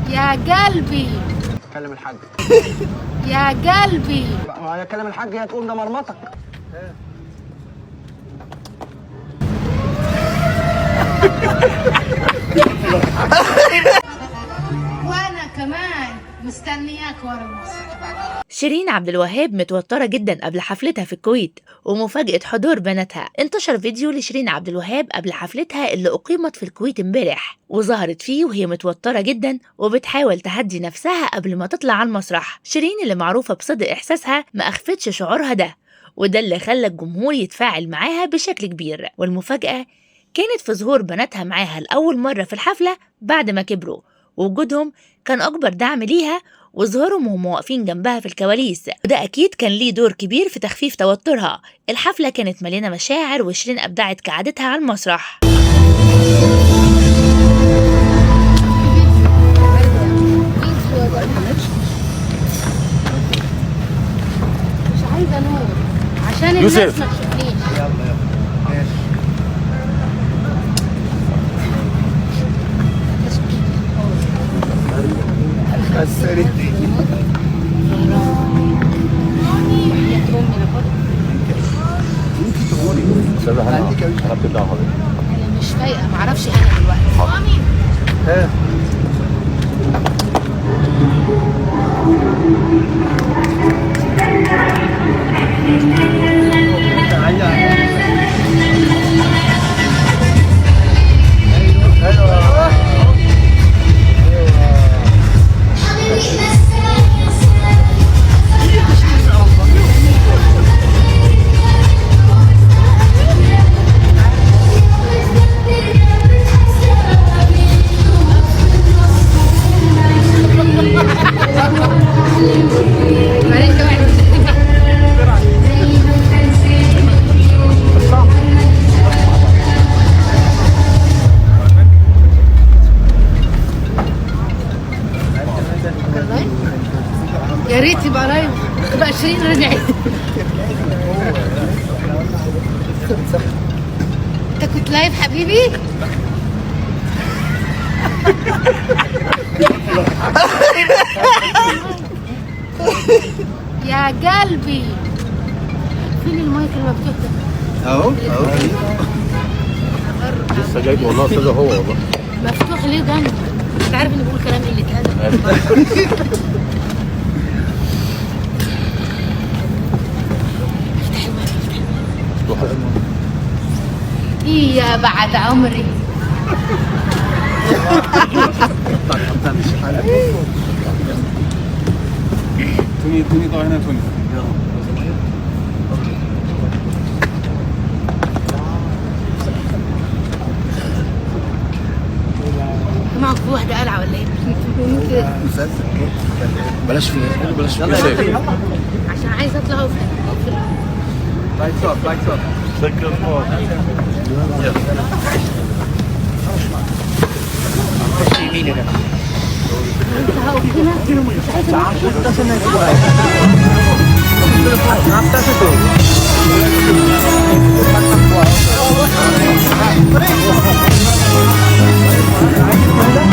يا قلبي. كلم الحاج. يا قلبي. ما هي كلم الحاج، هي تقول ده مرمطك. وانا كمان مستنياك ورا المسرح. شيرين عبد الوهاب متوترة جدا قبل حفلتها في الكويت، ومفاجأة حضور بناتها. انتشر فيديو لشيرين عبد الوهاب قبل حفلتها اللي أقيمت في الكويت امبارح، وظهرت فيه وهي متوترة جدا وبتحاول تهدي نفسها قبل ما تطلع على المسرح. شيرين اللي معروفة بصدق إحساسها ما أخفتش شعورها ده، وده اللي خلى الجمهور يتفاعل معاها بشكل كبير. والمفاجأة كانت في ظهور بناتها معاها لأول مرة في الحفلة بعد ما كبروا، ووجودهم كان أكبر دعم ليها، وظهورهم وهم واقفين جنبها في الكواليس، وده أكيد كان ليه دور كبير في تخفيف توترها. الحفلة كانت مليانة مشاعر، وشيرين أبدعت كعادتها على المسرح. مش عايزه نور عشان الناس ما تشوفنيش. انا مش فايقه، معرفش انا دلوقتي. يا ريت يبقى لايف، تبقى شيرين رجعت. انت كنت لايف حبيبي؟ يا قلبي. فين المايك المفتوح ده؟ اهو لسه جايب والله يا استاذ، هو والله مفتوح ليه جنبي؟ انت عارف اني بقول كلام اللي اتقال. ايه يا بعد عمري. توني طبعا هنا توني. جماعة في واحدة قلعة ولا ايه؟ بلاش فيه عشان عايزة اطلع وفي لايتس اوف انت هقف هنا مش عايزة